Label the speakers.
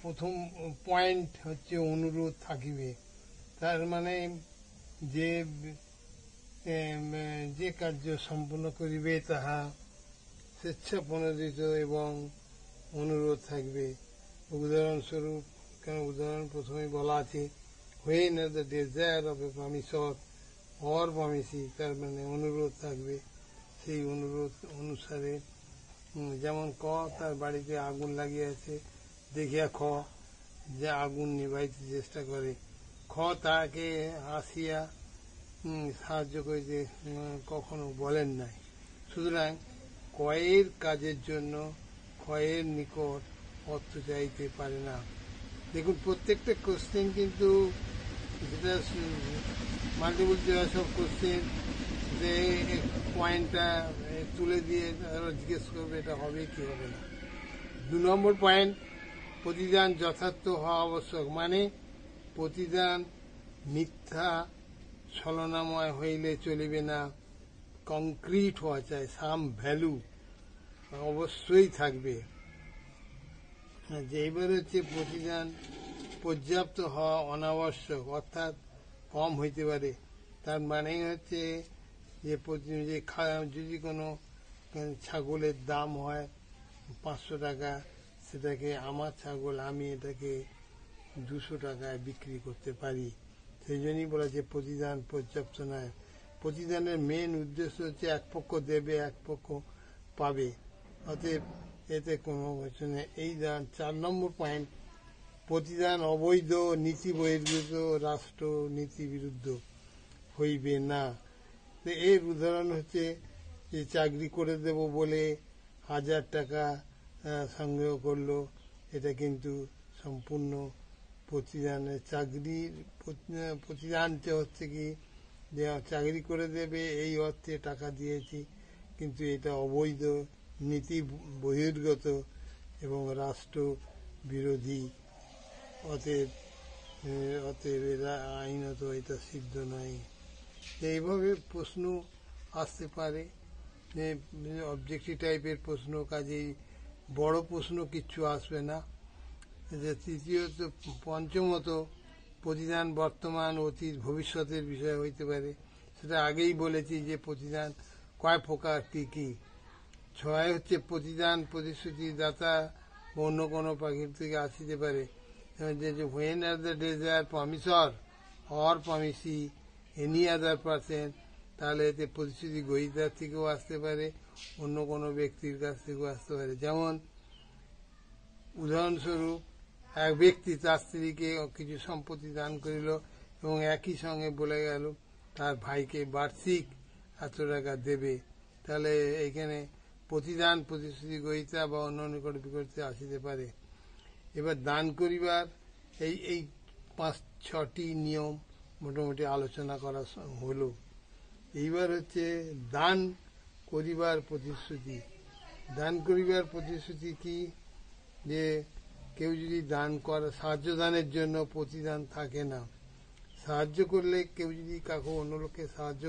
Speaker 1: প্রথম পয়েন্ট হচ্ছে অনুরোধ থাকিবে। তার মানে যে যে কার্য সম্পন্ন করিবে তাহা স্বেচ্ছাপ্রণোদিত এবং অনুরোধ থাকবে। উদাহরণস্বরূপ, কেন উদাহরণ প্রথমে বলা আছে, when at the desire of a promisor or promisee, তার মানে অনুরোধ থাকবে। সেই অনুরোধ অনুসারে যেমন ক তার বাড়িতে আগুন লাগিয়ে আছে, দেখিয়া খ যে আগুন নিভাইতে চেষ্টা করে, খ তাকে আসিয়া সাহায্য করিতে কখনো বলেন নাই। সুতরাং কয়ের কাজের জন্য ক্ষয়ের নিকট অর্থ চাইতে পারে না। দেখুন, প্রত্যেকটা কোশ্চেন কিন্তু যেটা মাল্টিপল চয়েস অফ কোশ্চেন, যে পয়েন্টটা তুলে দিয়ে জিজ্ঞেস করবে এটা হবে কি হবে না। 2 নম্বর পয়েন্ট, প্রতিদান যথার্থ হওয়া আবশ্যক, মানে প্রতিদান মিথ্যা ছলনাময় হইলে চলিবে না, কংক্রিট হওয়া চাই, সাম ভ্যালু অবশ্যই থাকবে। যে এবার হচ্ছে প্রতিদান পর্যাপ্ত হওয়া অনাবশ্যক, অর্থাৎ কম হইতে পারে। তার মানে হচ্ছে যে যদি কোনো ছাগলের দাম হয় 500 টাকা, সেটাকে আমার ছাগল আমি এটাকে 200 টাকায় বিক্রি করতে পারি। সেই জন্যই বলা যে প্রতিদান পর্যাপ্ত নয়। প্রতিদানের মেন উদ্দেশ্য হচ্ছে এক পক্ষ দেবে, এক পক্ষ পাবে, অতএব এতে কোনো কিছু নেই। এই 4 নম্বর পয়েন্ট, প্রতিদান অবৈধ, নীতি বহির্ভূত, রাষ্ট্র নীতি বিরুদ্ধ হইবে না। এর উদাহরণ হচ্ছে যে চাকরি করে দেব বলে 1000 টাকা সংগ্রহ করলো, এটা কিন্তু সম্পূর্ণ প্রতিদানের প্রতিদানটা হচ্ছে কি যে চাকরি করে দেবে এই অর্থে টাকা দিয়েছি, কিন্তু এটা অবৈধ, নীতি বহির্গত এবং রাষ্ট্র বিরোধী, অতএব এরা আইনত এটা সিদ্ধ নয়। এইভাবে প্রশ্ন আসতে পারে, অবজেক্টিভ টাইপের প্রশ্ন, কাজেই বড় প্রশ্ন কিচ্ছু আসবে না। তৃতীয়ত, পঞ্চমত, প্রতিদান বর্তমান, অতীত, ভবিষ্যতের বিষয় হইতে পারে। সেটা আগেই বলেছি যে প্রতিদান কয় প্রকার, কি কি। 6 হচ্ছে প্রতিদান প্রতিশ্রুতি দাতা অন্য কোনো প্রাকৃতিক থেকে আসিতে পারে, when at the desire promisor or promisee any other person, তাহলে এতে প্রতিশ্রুতি গ্রহীতার থেকেও আসতে পারে, অন্য কোনো ব্যক্তির কাছ থেকেও আসতে পারে। যেমন উদাহরণস্বরূপ, এক ব্যক্তি তার স্ত্রীকে কিছু সম্পত্তি দান করিল এবং একই সঙ্গে বলে গেল তার ভাইকে বার্ষিক এত টাকা দেবে, তাহলে এখানে প্রতিদান প্রতিশ্রুতি গ্রহীতা বা অন্য নিকট বিকটতে আসিতে পারে। এবার দান করিবার এই 5-6টি নিয়ম মোটামুটি আলোচনা করা হলো। এইবার হচ্ছে দান করিবার প্রতিশ্রুতি। দান করিবার প্রতিশ্রুতি কি, যে কেউ যদি দান করে, সাহায্য দানের জন্য প্রতিদান থাকে না। সাহায্য করলে কেউ যদি কাউকে, অন্য লোককে সাহায্য